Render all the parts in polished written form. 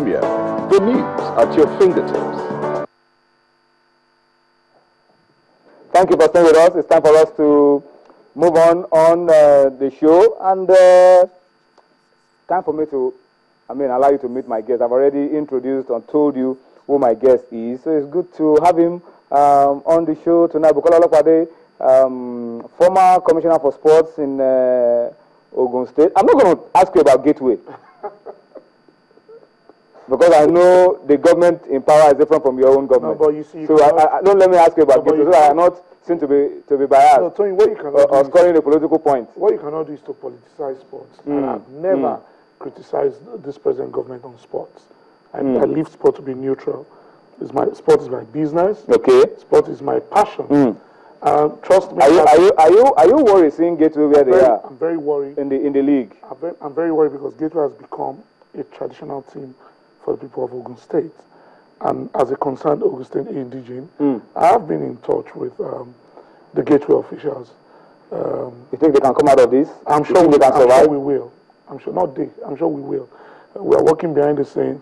Premier, the news at your fingertips. Thank you for staying with us. It's time for us to move on the show, and time for me to, allow you to meet my guest. I've already introduced and told you who my guest is, so it's good to have him on the show tonight. Bukola Olopade, former commissioner for sports in Ogun State. I'm not going to ask you about Gateway, because I know the government in power is different from your own government. No, but you see, so don't let me ask you about Gateway, so I am not seen to be biased, no, Tony, what you cannot or scoring a political point. What you cannot do is to politicize sports. And I've never criticized this present government on sports. I leave sport to be neutral. Sport is my business. Okay. Sport is my passion. Trust me. Are you worried seeing Gateway where they are? I'm very worried. In the league. I'm very worried because Gateway has become a traditional team for the people of Ogun State. And as a concerned Ogun State indigene, I have been in touch with the Gateway officials. You think they can come out of this? I'm sure we will. I'm sure not they. I'm sure we will. We are working behind the scenes.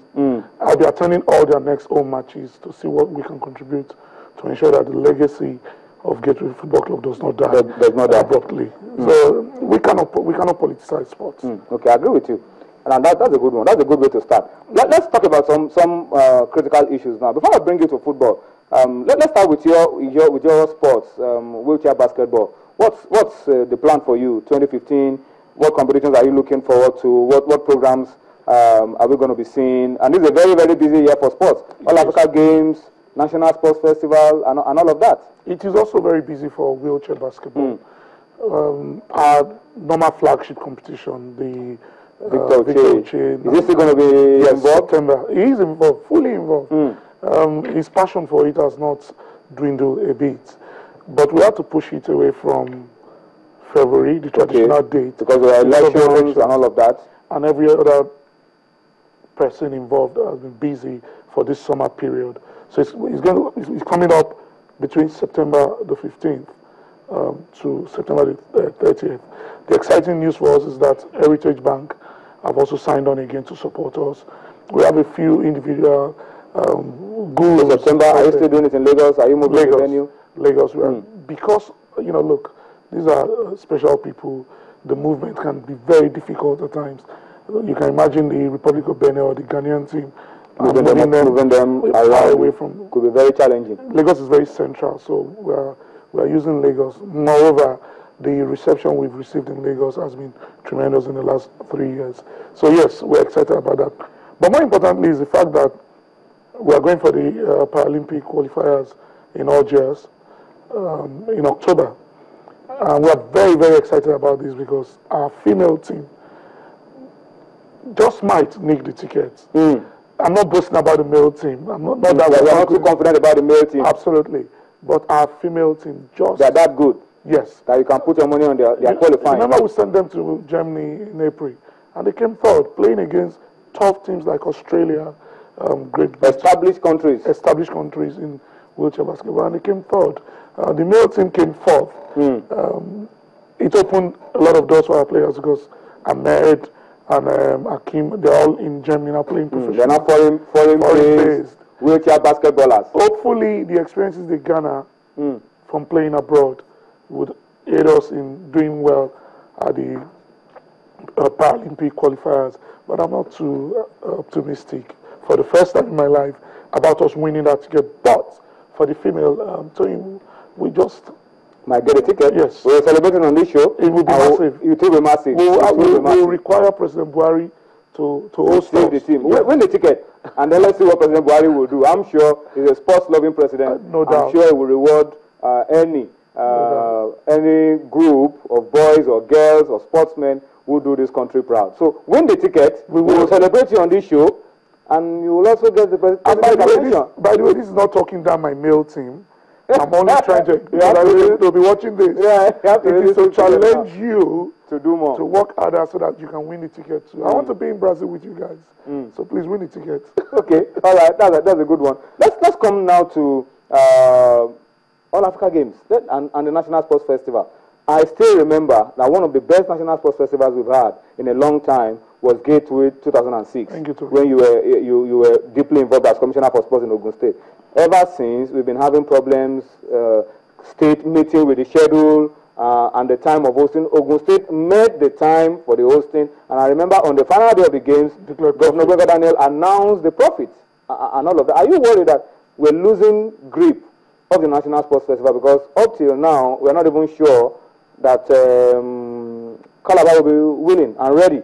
I'll be attending all their next home matches to see what we can contribute to ensure that the legacy of Gateway Football Club does not die abruptly. So we cannot politicize sports. Okay, I agree with you. And that's a good one. That's a good way to start. Let's talk about some critical issues now. Before I bring you to football, let's start with your sports, wheelchair basketball. What's the plan for you, 2015? What competitions are you looking forward to? What programs are we going to be seeing? And this is a very, very busy year for sports. All Africa Games, National Sports Festival, and all of that. It is also very busy for wheelchair basketball. Our normal flagship competition, the Victor Uche. Is he still going to be involved? September. He is involved, fully involved. His passion for it has not dwindled a bit. But we have to push it away from February, the traditional date. Because there are elections and all of that. And every other person involved has been busy for this summer period. So it's coming up between September the 15th to September the 30th. The exciting news for us is that Heritage Bank have also signed on again to support us. We have a few individual gurus. September, are you still doing it in Lagos? Are you moving to the venue? Lagos, because, look, these are special people. The movement can be very difficult at times. You can imagine the Republic of Benin or the Ghanaian team moving them away from could be very challenging. Lagos is very central, so we are using Lagos. Moreover, the reception we've received in Lagos has been tremendous in the last 3 years. So yes, we're excited about that. But more importantly is the fact that we are going for the Paralympic qualifiers in Algiers in October. And we are very, very excited about this because our female team just might nick the tickets. I'm not boasting about the male team. I'm not that we're not too confident about the male team. Absolutely. But our female team they're that good. Yes. That you can put your money on their qualifying. Remember we sent them to Germany in April, and they came third, playing against tough teams like Australia, Great Britain. Established countries in wheelchair basketball, and they came third. The male team came fourth. It opened a lot of doors for our players because Ahmed and Hakim, they're all in Germany now playing professional. They're not foreign-based wheelchair basketballers. Hopefully, the experiences they garner from playing abroad would aid us in doing well at the Paralympic qualifiers. But I'm not too optimistic for the first time in my life about us winning that ticket. But for the female team, we just might get a ticket. Yes. We're celebrating on this show. It will be massive. It will be massive. We'll require President Buhari to host the team. Win the ticket, and then let's see what President Buhari will do. I'm sure he's a sports-loving president. No doubt. I'm sure he will reward any group of boys or girls or sportsmen who do this country proud. So win the ticket. We will celebrate you on this show, and you will also get the president. By the way, this is not talking down my male team. I'm only trying to. They'll be watching this. Yeah, it is to challenge you to do more, to work harder, so that you can win the ticket too. I want to be in Brazil with you guys, so please win the ticket. Okay, all right, that's a good one. Let's come now to All Africa Games and the National Sports Festival. I still remember that one of the best national sports festivals we've had in a long time was Gateway 2006, when you were deeply involved as Commissioner for Sports in Ogun State. Ever since, we've been having problems, state meeting with the schedule and the time of hosting. Ogun State made the time for the hosting, and I remember on the final day of the games, Governor Gbenga Daniel announced the profits and all of that. Are you worried that we're losing grip of the National Sports Festival? Because up till now, we're not even sure that Calabar will be willing and ready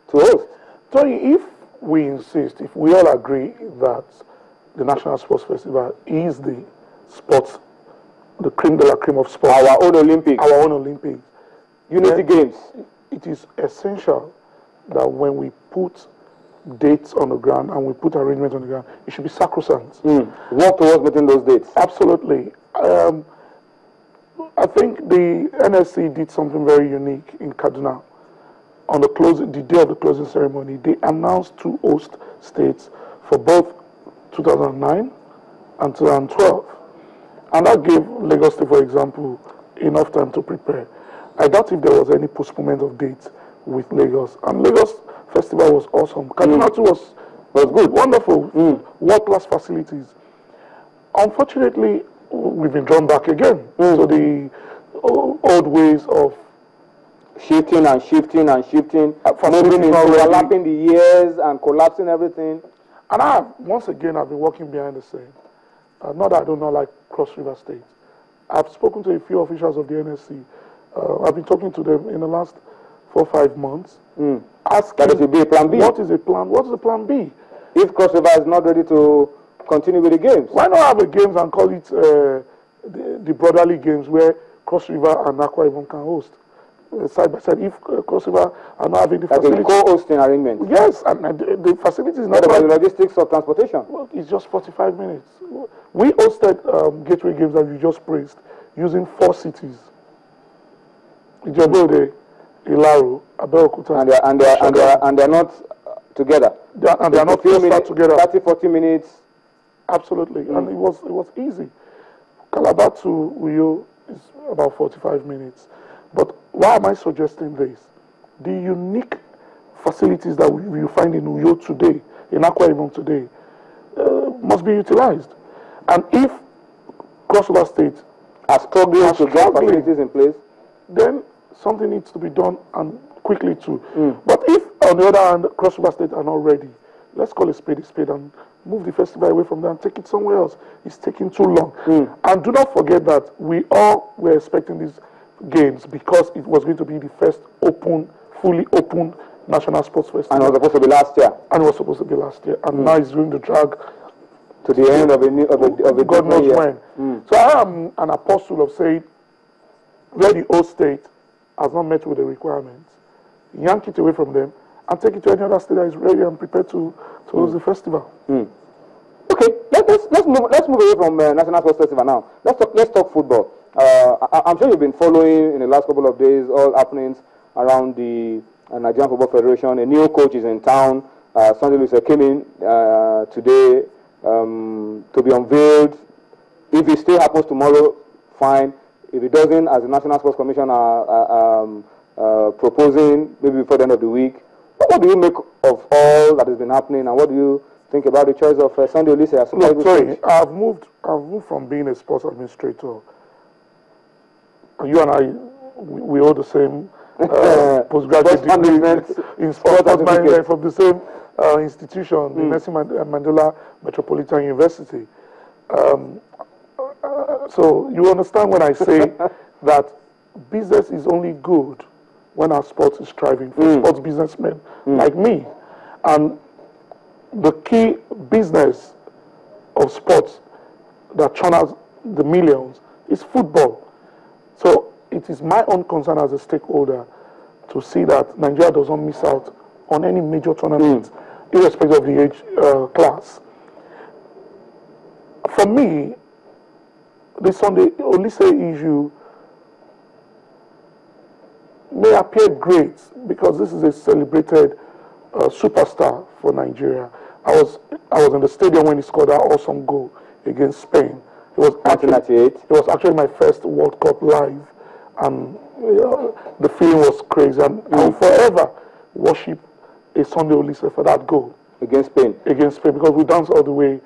to host. Tony, if we insist, if we all agree that the National Sports Festival is the sports, the cream de la cream of sports, our own Olympics, Unity Games, it is essential that when we put dates on the ground and we put arrangements on the ground, it should be sacrosanct. Work towards meeting those dates. Absolutely. I think the NSC did something very unique in Kaduna. On the day of the closing ceremony, they announced 2 host states for both 2009 and 2012. And that gave Lagos State, for example, enough time to prepare. I doubt if there was any postponement of dates with Lagos. And Lagos Festival was awesome. Kaduna too was good, wonderful, world-class facilities. Unfortunately, we've been drawn back again to the old ways of shifting, overlapping the years and collapsing everything. And once again, I've been working behind the scene. Not that I do not like Cross River State. I've spoken to a few officials of the NSC. I've been talking to them in the last 4 or 5 months. Asking, that should be a plan B. What is a plan? What is the plan B? If Cross River is not ready to continue with the games, why not have the games and call it the brotherly games where Cross River and Akwa Ibom can host side by side? If Cross River are not having the facilities, like a co-hosting arrangement. Yes, and the facilities is not about the logistics of transportation. Well, it's just 45 minutes. We hosted Gateway Games that you just praised using 4 cities: Ijebu-Ode, Ilaro, Abeokuta, and they're not together. They are not together. 30-40 minutes. Absolutely, and it was easy. Calabar to Uyo is about 45 minutes. But why am I suggesting this? The unique facilities that you find in Uyo today, in Akwa Ibom today, must be utilized. And if Cross River State are struggling to get facilities in place, then something needs to be done, and quickly too. But if, on the other hand, Cross River State are not ready, let's call a spade and move the festival away from there and take it somewhere else. It's taking too long. And do not forget that we all were expecting these games because it was going to be the first fully open national sports festival. And it was supposed to be last year. And now it's going to drag to the end of a God knows when. So I am an apostle of saying, where the old state has not met with the requirements, yank it away from them and take it to any other state that is ready and prepared to host the festival. Okay, let's move away from National Sports Festival now. Let's talk football. I'm sure you've been following in the last couple of days all happenings around the Nigerian Football Federation. A new coach is in town. Sunday Lucia came in today to be unveiled. If it still happens tomorrow, fine. If it doesn't, as the National Sports Commission are proposing, maybe before the end of the week, what do you make of all that has been happening, and what do you think about the choice of Sunday Lucia? Look, sorry, I've moved from being a sports administrator. You and I, we hold the same postgraduate degree in sports management from the same institution, the Nelson Mandela Metropolitan University. So you understand when I say that business is only good when our sports is thriving for sports businessmen like me. And the key business of sports that channels the millions is football. So it is my own concern as a stakeholder to see that Nigeria does not miss out on any major tournament, irrespective of the age class. For me, the Sunday Olise issue may appear great because this is a celebrated superstar for Nigeria. I was in the stadium when he scored that awesome goal against Spain. It was 1998. It was actually my first World Cup live, and the feeling was crazy, and I will forever worship a Sunday Olise for that goal against Spain. Because we danced all the way